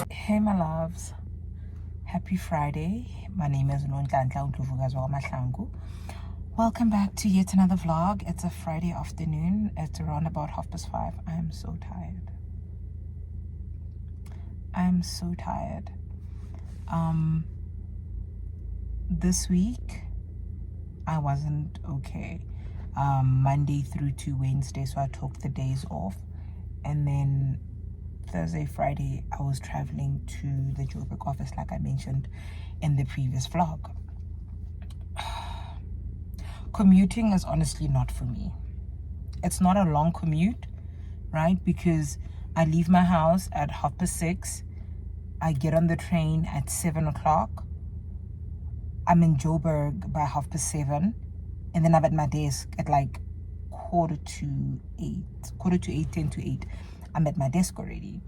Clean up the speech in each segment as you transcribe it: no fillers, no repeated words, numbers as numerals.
Hey my loves, happy Friday. My name is NdlovukaziM. Welcome back to yet another vlog. It's a Friday afternoon. It's around about 5:30. I'm so tired. This week I wasn't okay. Monday through to Wednesday, so I took the days off, and then Thursday, Friday, I was traveling to the Joburg office, like I mentioned in the previous vlog. Commuting is honestly not for me. It's not a long commute, right? Because I leave my house at 6:30. I get on the train at 7 o'clock. I'm in Joburg by 7:30, and then I'm at my desk at like 8:45, 10 to 8. I'm at my desk already.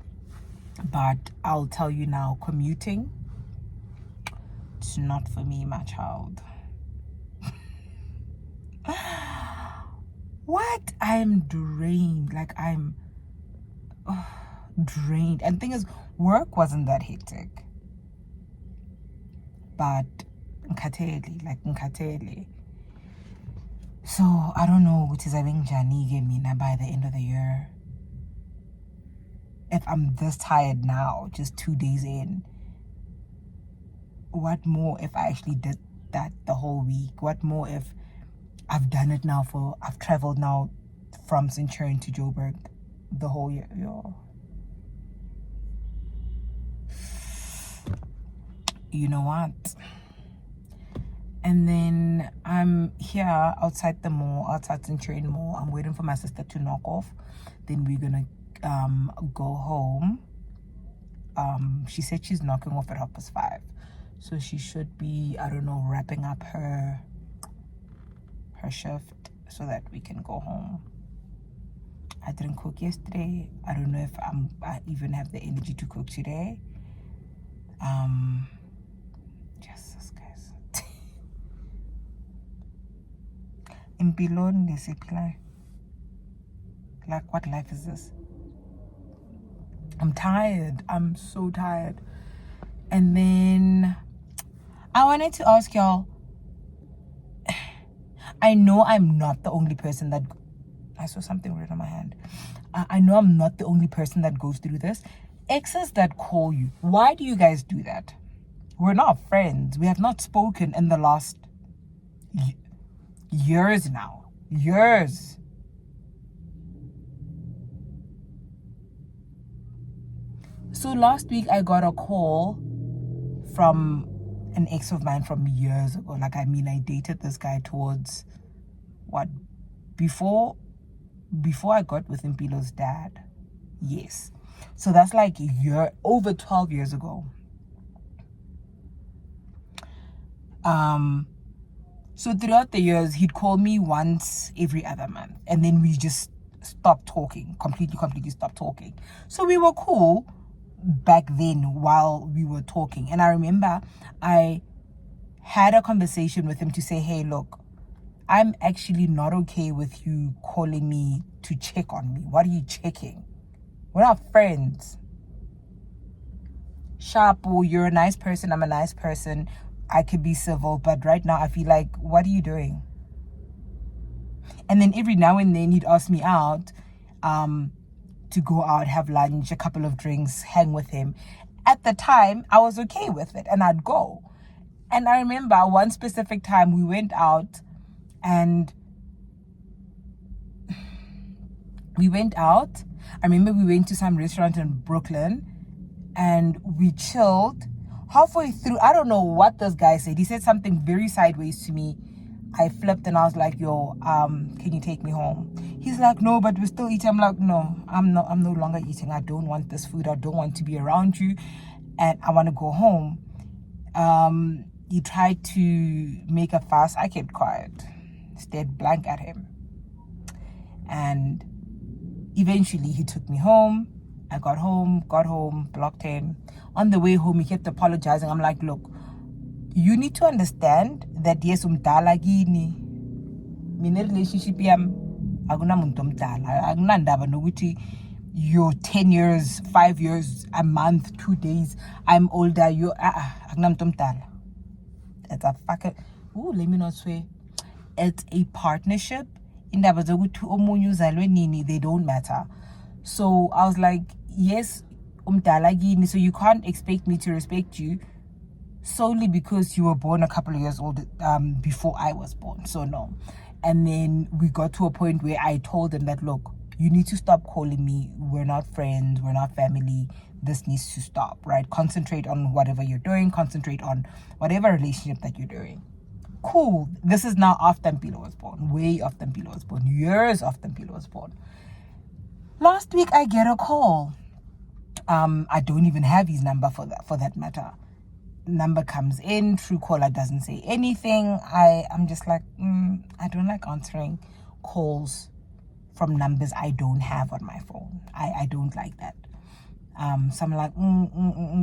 But I'll tell you now, commuting, it's not for me, my child. What? I'm drained. Like, I'm drained. And the thing is, work wasn't that hectic. But nkatele. So I don't know what is having Jani mina by the end of the year. If I'm this tired now, just 2 days in, what more if I actually did that the whole week? What more if I've done it now I've traveled now from Centurion to Joburg the whole year? Yo. You know what? And then I'm here outside the mall, outside Centurion Mall. I'm waiting for my sister to knock off. Then we're gonna go home. She said she's knocking off at 5:30, so she should be, I don't know, wrapping up her shift so that we can go home. I didn't cook yesterday. I don't know if I even have the energy to cook today. Jesus, guys. Impilon nisipila. Like, what life is this? I'm tired. I'm so tired. And then I wanted to ask y'all, I know I'm not the only person that... I saw something weird on my hand. I know I'm not the only person that goes through this. Exes that call you, why do you guys do that? We're not friends. We have not spoken in the last years now. Years. So last week I got a call from an ex of mine from years ago. Like, I mean, I dated this guy towards what? Before I got with Impilo's dad. Yes. So that's like over 12 years ago. So throughout the years, he'd call me once every other month, and then we just stopped talking, completely stopped talking. So we were cool back then while we were talking. And I remember I had a conversation with him to say, hey, look, I'm actually not okay with you calling me to check on me. What are you checking? We're not friends. Shapo, you're a nice person. I'm a nice person. I could be civil, but right now I feel like, what are you doing? And then every now and then he'd ask me out, to go out, have lunch, a couple of drinks, hang with him. At the time, I was okay with it, and I'd go. And I remember one specific time we went out, and I remember we went to some restaurant in Brooklyn, and we chilled. Halfway through, I don't know what this guy said. He said something very sideways to me. I flipped and I was like, yo, can you take me home? He's like, no, but we're still eating. I'm like, no, I'm no longer eating. I don't want this food. I don't want to be around you. And I want to go home. He tried to make a fuss. I kept quiet. Stared blank at him. And eventually he took me home. I got home, blocked him. On the way home, he kept apologizing. I'm like, look, you need to understand that yes, umdala kini. Mine relationship yam akunamuntu omdala akunandaba nokuthi you're 10 years, 5 years, a month, 2 days, I'm older, you're akunamuntu omdala. It's a fucking let me not swear. It's a partnership. Indaba zokuthi omunye uzalwe nini, they don't matter. So I was like, yes, umdala kini, so you can't expect me to respect you solely because you were born a couple of years old before I was born. So no. And then we got to a point where I told him that, look, you need to stop calling me. We're not friends. We're not family. This needs to stop, right? Concentrate on whatever you're doing. Concentrate on whatever relationship that you're doing. Cool. This is now after Mpilo was born. Way after Mpilo was born. Years after Mpilo was born. Last week, I get a call. I don't even have his number for that matter. Number comes in, Truecaller doesn't say anything. I'm just like, I don't like answering calls from numbers I don't have on my phone. I don't like that. So I'm like,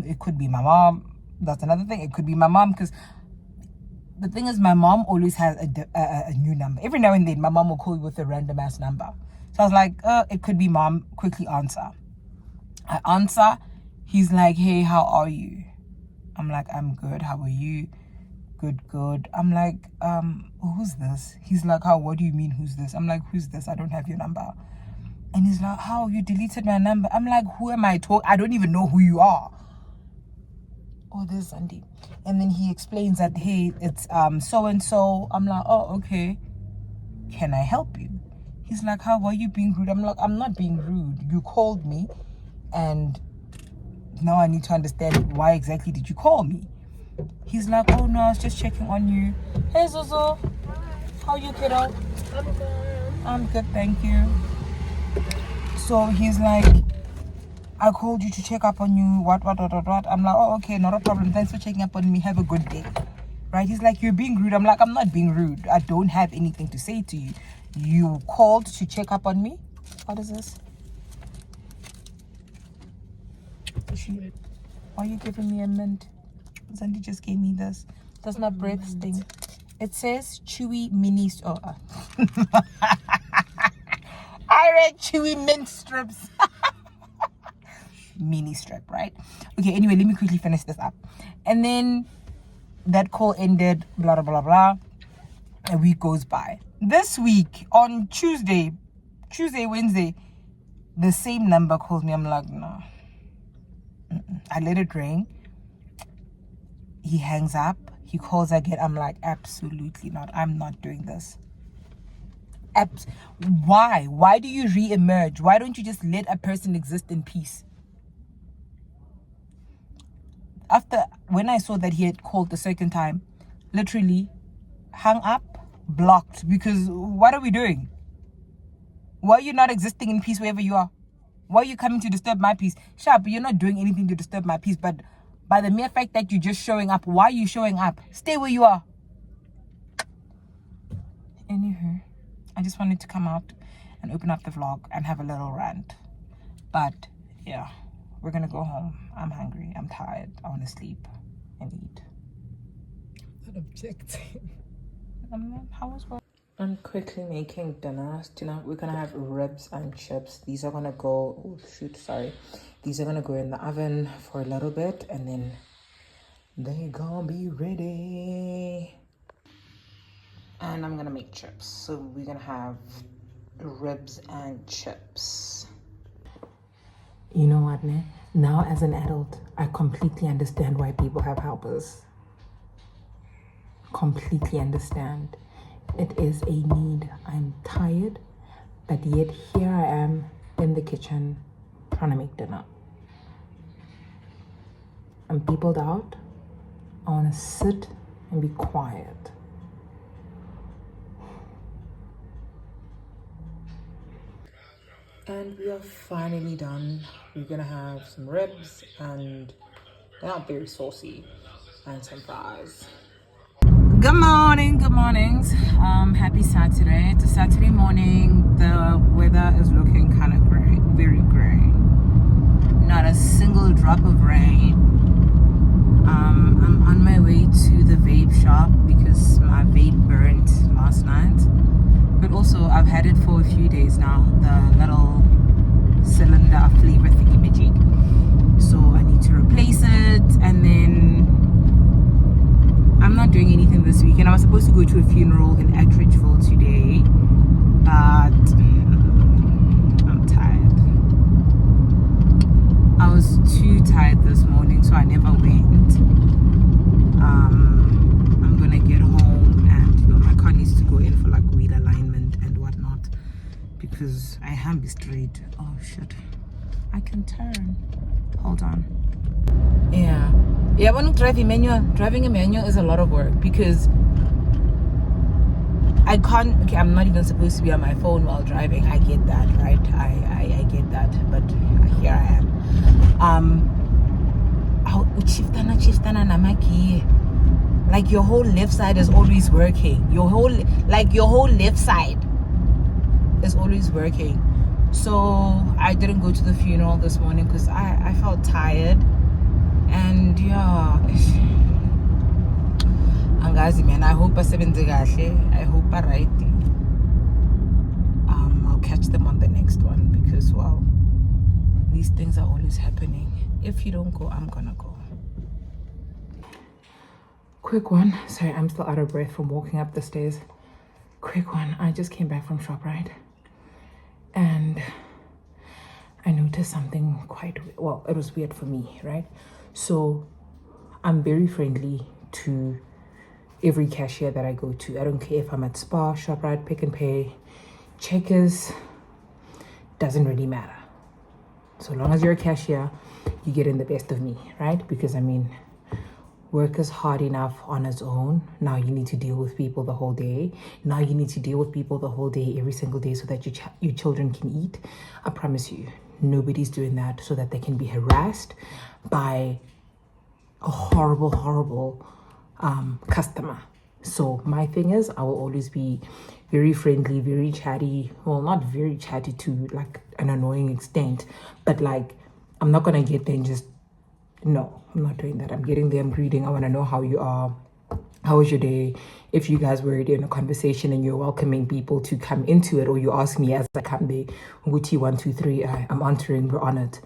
it could be my mom. That's another thing. It could be my mom, because the thing is, my mom always has a new number. Every now and then, my mom will call you with a random ass number. So I was like, it could be mom. Quickly answer. I answer. He's like, hey, how are you? I'm like, I'm good. How are you? Good. I'm like, who's this? He's like, what do you mean, who's this? I'm like, who's this? I don't have your number. And he's like, how? You deleted my number. I'm like, who am I talking? I don't even know who you are. Oh, there's Andy. And then he explains that, hey, it's so-and-so. I'm like, oh, okay. Can I help you? He's like, how are you being rude? I'm like, I'm not being rude. You called me, and now I need to understand, why exactly did you call me? He's like, oh no, I was just checking on you. Hey Zozo, how you, kiddo? I'm good. I'm good, thank you. So he's like, I called you to check up on you, what. I'm like, oh, okay, not a problem. Thanks for checking up on me. Have a good day. Right? He's like, you're being rude. I'm like, I'm not being rude. I don't have anything to say to you. You called to check up on me? What is this? Why are you giving me a mint? Zandy just gave me this. Does my breath stink? It says chewy mini. I read chewy mint strips. Mini strip, right? Okay, anyway, let me quickly finish this up. And then that call ended, blah, blah, blah. A week goes by. This week, on Tuesday, Wednesday, the same number calls me. I'm like, no. I let it ring. He hangs up. He calls again. I'm like, absolutely not. I'm not doing this. Why? Why do you re-emerge? Why don't you just let a person exist in peace? After, when I saw that he had called the second time, literally hung up, blocked, because what are we doing? Why are you not existing in peace wherever you are? Why are you coming to disturb my peace? Sharp, you're not doing anything to disturb my peace, but by the mere fact that you're just showing up, why are you showing up? Stay where you are. Anywho, I just wanted to come out and open up the vlog and have a little rant. But yeah, we're gonna go home. I'm hungry, I'm tired, I want to sleep and eat. Not objecting. How was work? I'm quickly making dinner. We're gonna have ribs and chips. These are gonna go, these are gonna go in the oven for a little bit, and then they gonna be ready. And I'm gonna make chips. So we're gonna have ribs and chips. You know what, ne? Now as an adult, I completely understand why people have helpers. Completely understand. It is a need. I'm tired, but yet here I am in the kitchen trying to make dinner. I'm peopled out. I want to sit and be quiet. And we are finally done. We're gonna have some ribs, and they're not very saucy, and some fries. Good mornings. Happy Saturday. It's a Saturday morning. The weather is looking kind of gray, very gray. Not a single drop of rain. I'm on my way to the vape shop because my vape burnt last night. But also, I've had it for a few days now, the little cylinder flavor thingy-majig. So I need to replace it, and then I'm not doing anything this weekend. I was supposed to go to a funeral in Attridgeville today, but I'm tired. I was too tired this morning, so I never went. I'm gonna get home, and my car needs to go in for like wheel alignment and whatnot, because I am straight. Oh shit, I can turn. Hold on. Yeah, when driving a manual is a lot of work, because I can't. Okay, I'm not even supposed to be on my phone while driving. I get that, right? I get that, but here I am. Like your whole left side is always working. Your whole left side is always working. So I didn't go to the funeral this morning because I felt tired. And yeah, angazi man, I hope asebenze kahle. I hope I right. I'll catch them on the next one, because well, these things are always happening. If you don't go, I'm gonna go. Quick one. Sorry, I'm still out of breath from walking up the stairs. Quick one. I just came back from ShopRite, and I noticed something quite well. It was weird for me, right? So I'm very friendly to every cashier that I go to. I don't care if I'm at Spar, ShopRite, Pick and Pay, Checkers, doesn't really matter. So long as you're a cashier, you get in the best of me, right? Because I mean, work is hard enough on its own. Now you need to deal with people the whole day. Now you need to deal with people the whole day, every single day, so that your children can eat. I promise you, nobody's doing that so that they can be harassed by a horrible customer. So my thing is, I will always be very friendly, very chatty. Well, not very chatty to like an annoying extent, but like I'm not gonna get there and just, no, I'm not doing that. I'm getting there, I'm greeting. I want to know how you are. How was your day? If you guys were already in a conversation and you're welcoming people to come into it, or you ask me as I come there, Nguti 1, 2, 3, I'm answering, we're on it.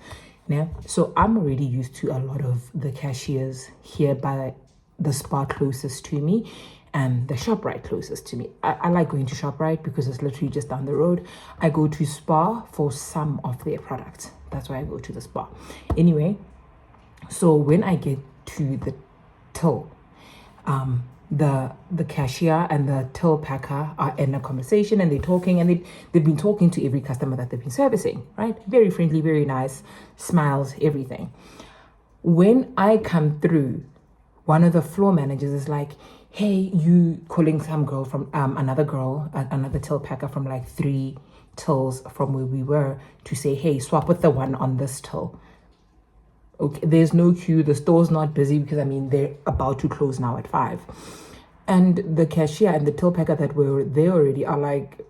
Yeah. So I'm already used to a lot of the cashiers here by the Spar closest to me and the ShopRite closest to me. I like going to ShopRite because it's literally just down the road. I go to Spar for some of their products. That's why I go to the Spar. Anyway, so when I get to the till, the cashier and the till packer are in a conversation, and they're talking, and they've been talking to every customer that they've been servicing, right? Very friendly, very nice, smiles, everything. When I come through, one of the floor managers is like, hey, you calling some girl from another till packer from like 3 tills from where we were, to say, hey, swap with the one on this till. Okay, there's no queue, the store's not busy, because I mean they're about to close now at 5. And the cashier and the till packer that were there already are like,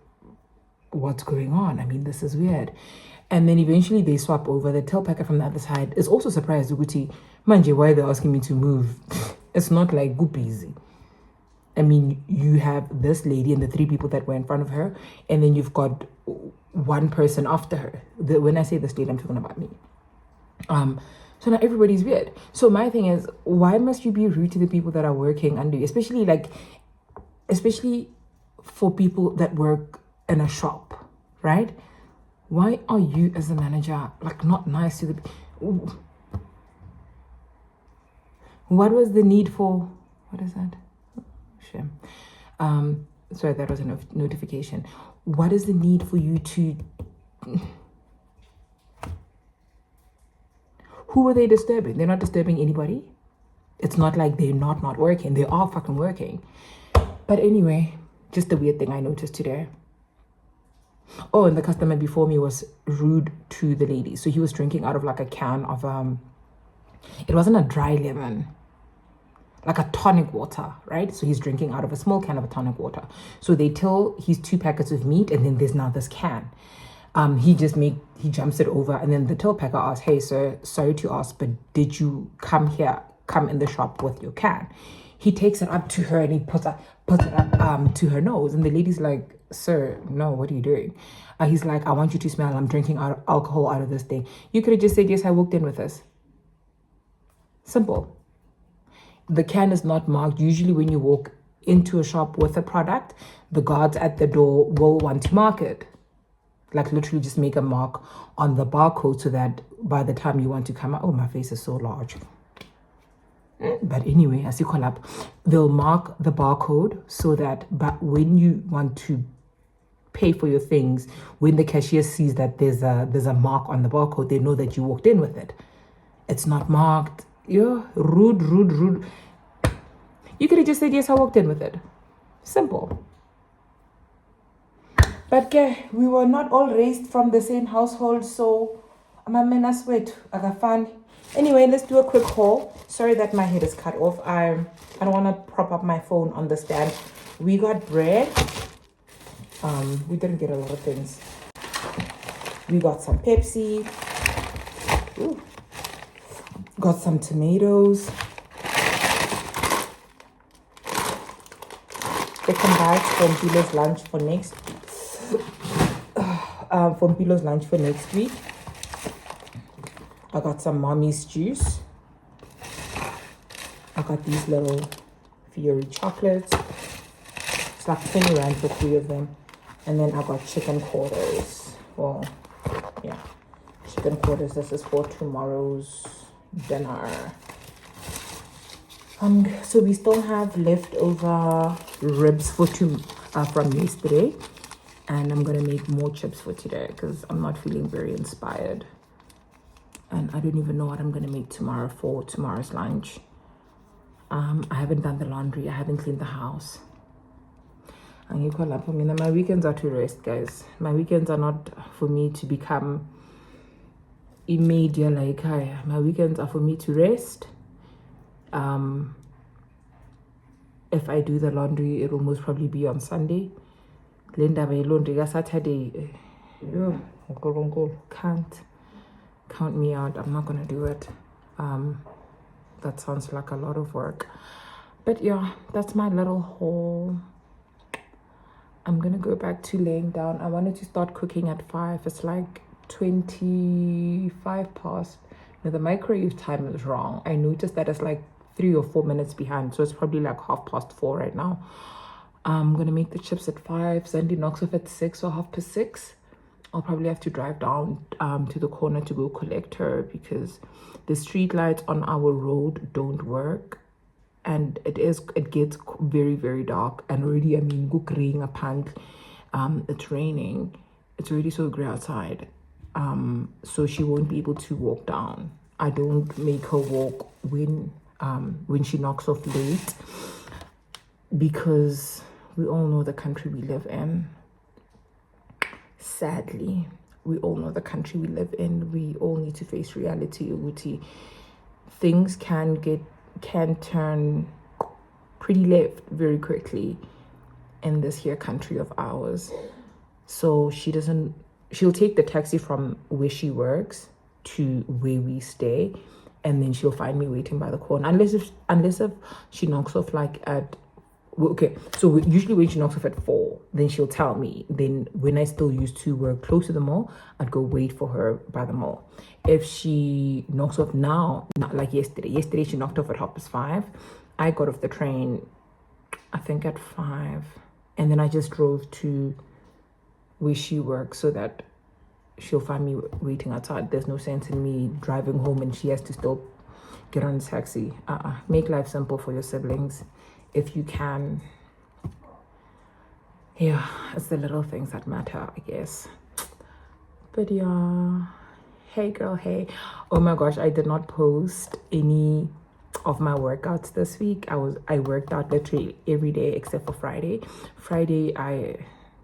what's going on? I mean, this is weird. And then eventually they swap over. The till packer from the other side is also surprised, Uguti, manje, why they're asking me to move? It's not like go busy. I mean, you have this lady and the 3 people that were in front of her, and then you've got one person after her. When I say this lady, I'm talking about me. So now everybody's weird. So my thing is, why must you be rude to the people that are working under you? Especially for people that work in a shop, right? Why are you as a manager like not nice to the... What was the need for... What is that? Shame. Sorry, that was a notification. What is the need for you to... Who are they disturbing? They're not disturbing anybody. It's not like they're not working. They are fucking working. But anyway, just a weird thing I noticed today. Oh, and the customer before me was rude to the lady. So he was drinking out of like a can of, it wasn't a dry lemon, like a tonic water, right? So he's drinking out of a small can of a tonic water. So they tell he's 2 packets of meat, and then there's now this can. He jumps it over, and then the till packer asks, hey sir, sorry to ask, but did you come in the shop with your can? He takes it up to her and he puts it up to her nose. And the lady's like, sir, no, what are you doing? He's like, I want you to smell. I'm drinking alcohol out of this thing. You could have just said, yes, I walked in with this. Simple. The can is not marked. Usually when you walk into a shop with a product, the guards at the door will want to mark it. Like literally just make a mark on the barcode so that by the time you want to come out, oh, my face is so large. But anyway, as you call up, they'll mark the barcode so that but when you want to pay for your things, when the cashier sees that there's a mark on the barcode, they know that you walked in with it. It's not marked. Yeah, rude. You could have just said, yes, I walked in with it. Simple. But we were not all raised from the same household, so I'm a menace wait. I got fun. Anyway, let's do a quick haul. Sorry that my head is cut off. I don't want to prop up my phone on the stand. We got bread. We didn't get a lot of things. We got some Pepsi. Ooh. Got some tomatoes. Chicken bites from Pilo's lunch for next. From Pilo's lunch for next week. I got some mommy's juice. I got these little Fiori chocolates. It's like 20 rand for 3 of them. And then I got chicken quarters. Well, yeah, chicken quarters. This is for tomorrow's dinner. So we still have leftover ribs from yesterday, and I'm gonna make more chips for today because I'm not feeling very inspired, and I don't even know what I'm gonna make tomorrow for tomorrow's lunch. I haven't done the laundry. I haven't cleaned the house. And you call up, my weekends are to rest, guys. My weekends are not for me to become immediate like my weekends are for me to rest. If I do the laundry, it will most probably be on Sunday. Linda by laundry Saturday. Can't count me out. I'm not gonna do it. That sounds like a lot of work. But yeah, that's my little haul. I'm gonna go back to laying down. I wanted to start cooking at 5. It's like 25 past. Now the microwave time is wrong. I noticed that it's like 3 or 4 minutes behind, so it's probably like 4:30 right now. I'm gonna make the chips at 5. Sandy knocks off at 6 or 6:30. I'll probably have to drive down to the corner to go collect her because the street lights on our road don't work, and it gets very, very dark. And already, it's raining. It's already so gray outside. So she won't be able to walk down. I don't make her walk when she knocks off late, because we all know the country we live in. Sadly, we all know the country we live in. We all need to face reality. Things can turn pretty left very quickly in this here country of ours. So she'll take the taxi from where she works to where we stay, and then she'll find me waiting by the corner, unless if she knocks off like at, okay, so usually when she knocks off at 4, then she'll tell me. Then when I still used to work close to the mall, I'd go wait for her by the mall. If she knocks off now, not like yesterday she knocked off at 5:30. I got off the train I think at 5, and then I just drove to where she works so that she'll find me waiting outside. There's no sense in me driving home and she has to still get on the taxi. Make life simple for your siblings if you can. Yeah, it's the little things that matter, I guess. But yeah, hey girl, hey. Oh my gosh, I did not post any of my workouts this week. I worked out literally every day except for Friday.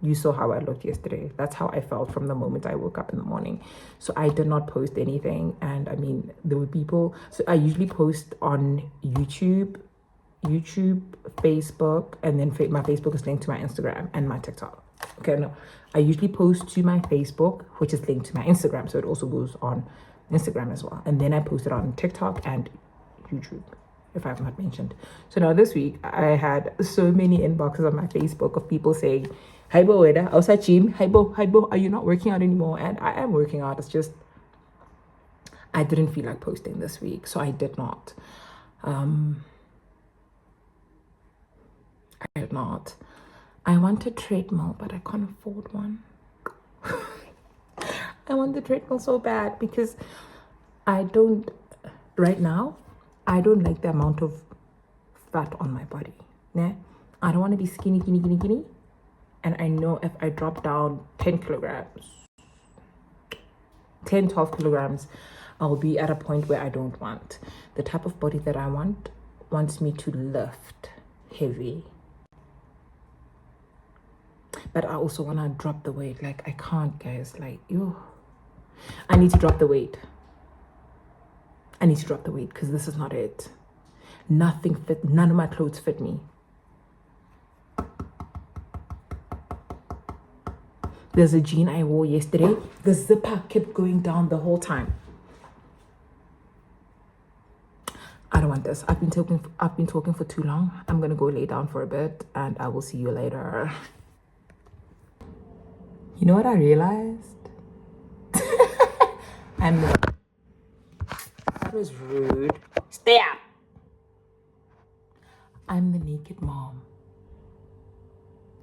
You saw how I looked yesterday. That's how I felt from the moment I woke up in the morning. So I did not post anything. And I mean, there were people. So I usually post on YouTube, Facebook, and then my Facebook is linked to my Instagram and my TikTok. Okay, no. I usually post to my Facebook, which is linked to my Instagram. So it also goes on Instagram as well. And then I post it on TikTok and YouTube. if I've not mentioned. So now this week, I had so many inboxes on my Facebook of people saying, "Hi Bo, Weda, outside gym. Hi Bo, are you not working out anymore?" And I am working out. It's just I didn't feel like posting this week, so I did not. I did not. I want a treadmill, but I can't afford one. I want the treadmill so bad because right now, I don't like the amount of fat on my body. Nah? I don't want to be skinny. And I know if I drop down 10 kilograms, 10, 12 kilograms, I'll be at a point where I don't want. The type of body that I wants me to lift heavy. But I also want to drop the weight. Like, I can't, guys. Like, I need to drop the weight. Because this is not it. Nothing fit. None of my clothes fit me. There's a jean I wore yesterday. The zipper kept going down the whole time. I don't want this. I've been talking for too long. I'm gonna go lay down for a bit, and I will see you later. You know what I realized? That was rude. Stay up. I'm the naked mom.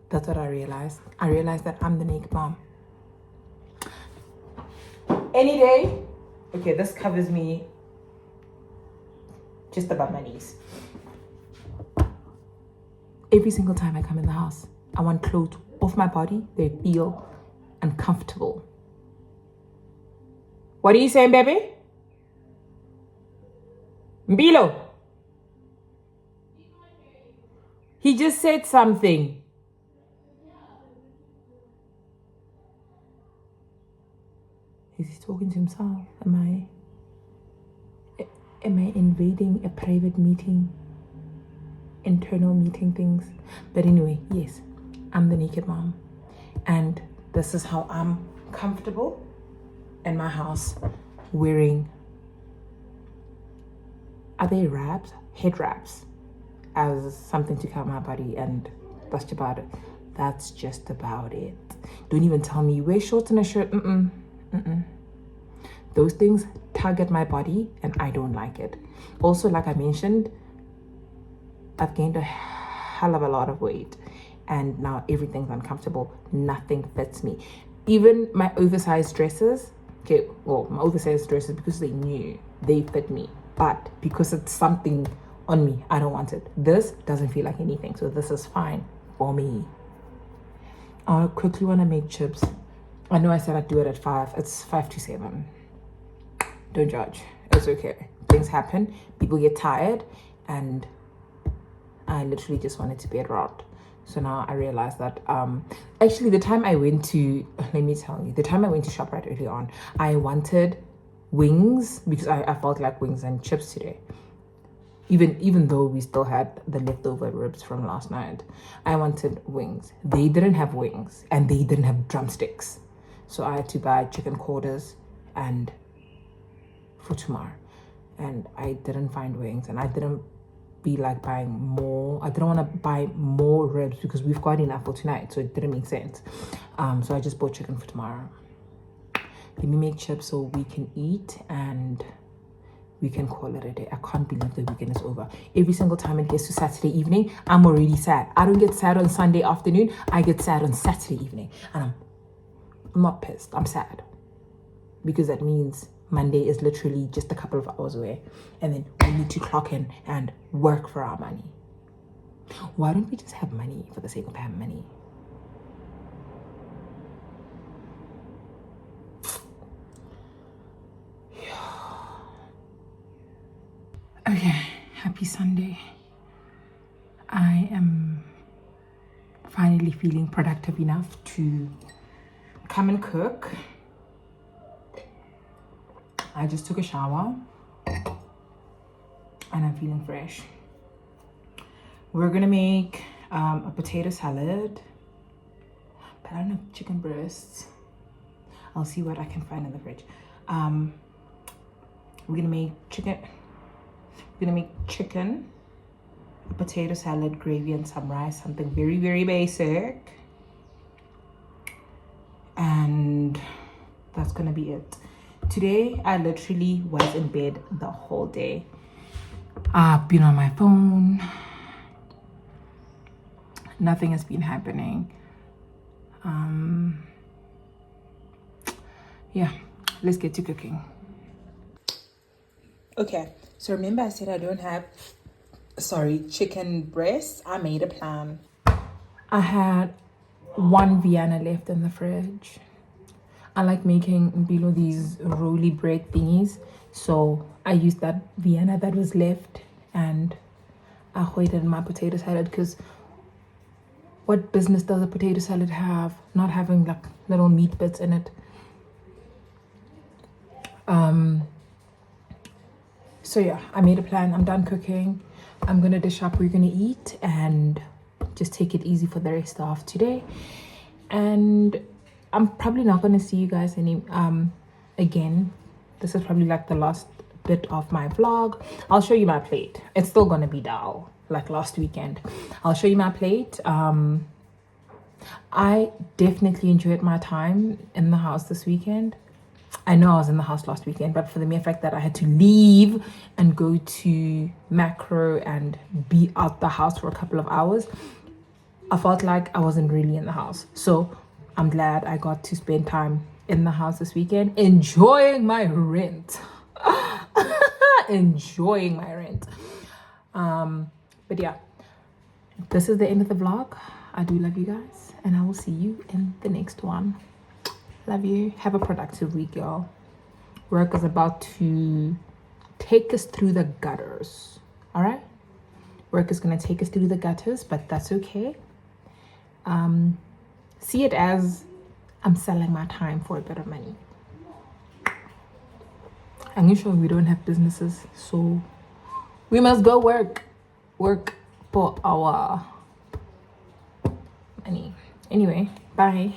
That's what I realized. I realized that I'm the naked mom. Any day. Okay, this covers me just above my knees. Every single time I come in the house, I want clothes off my body. They feel uncomfortable. What are you saying, baby? Mbilo. He just said something. Is he talking to himself? Am I invading a private meeting? Internal meeting things? But anyway, yes, I'm the naked mom. And this is how I'm comfortable in my house wearing, are they wraps? Head wraps, as something to cover my body, and that's about it. That's just about it. Don't even tell me wear shorts and a shirt. Those things tug at my body and I don't like it. Also, like I mentioned, I've gained a hell of a lot of weight and now everything's uncomfortable. Nothing fits me. Even my oversized dresses, my oversized dresses, because they knew they fit me, but because it's something on me, I don't want it. This doesn't feel like anything, so this is fine for me. I quickly want to make chips. I know I said I'd do it at 5. It's 5 to 7. Don't judge. It's okay. Things happen. People get tired, and I literally just wanted to be around. So now I realized that actually the time I went to ShopRite early on, I wanted wings because I felt like wings and chips today. Even though we still had the leftover ribs from last night, I wanted wings. They didn't have wings and they didn't have drumsticks. So I had to buy chicken quarters and for tomorrow. And I didn't find wings, and I didn't be like buying more. I didn't want to buy more ribs because we've got enough for tonight, so it didn't make sense. So I just bought chicken for tomorrow. Let me make chips so we can eat and we can call it a day. I can't believe the weekend is over. Every single time it gets to Saturday evening, I'm already sad. I don't get sad on Sunday afternoon. I get sad on Saturday evening. And I'm not pissed. I'm sad. Because that means Monday is literally just a couple of hours away. And then we need to clock in and work for our money. Why don't we just have money for the sake of having money? Okay, happy Sunday. I am finally feeling productive enough to come and cook. I just took a shower and I'm feeling fresh. We're gonna make a potato salad, but I don't have chicken breasts. I'll see what I can find in the fridge. We're gonna make chicken. We're gonna make chicken, a potato salad, gravy, and some rice. Something very, very basic. And that's gonna be it. Today, I literally was in bed the whole day. I've been on my phone. Nothing has been happening. Yeah, let's get to cooking. Okay, so remember I said I don't have, chicken breast. I made a plan. I had one Vienna left in the fridge. I like making below these roly bread thingies, so I used that Vienna that was left and I hoided my potato salad, because what business does a potato salad have not having like little meat bits in it? So yeah, I made a plan. I'm done cooking. I'm gonna dish up, we're gonna eat and just take it easy for the rest of today. And I'm probably not gonna see you guys again. This is probably like the last bit of my vlog. I'll show you my plate. It's still gonna be dull like last weekend. I'll show you my plate. I definitely enjoyed my time in the house this weekend. I know I was in the house last weekend, but for the mere fact that I had to leave and go to macro and be out the house for a couple of hours, I felt like I wasn't really in the house. So I'm glad I got to spend time in the house this weekend, enjoying my rent. Enjoying my rent. But yeah, this is the end of the vlog. I do love you guys, and I will see you in the next one. Love you. Have a productive week, y'all. Work is about to take us through the gutters. All right? Work is going to take us through the gutters, but that's okay. See it as I'm selling my time for a bit of money. I'm sure we don't have businesses, so we must go work for our money. Anyway, bye.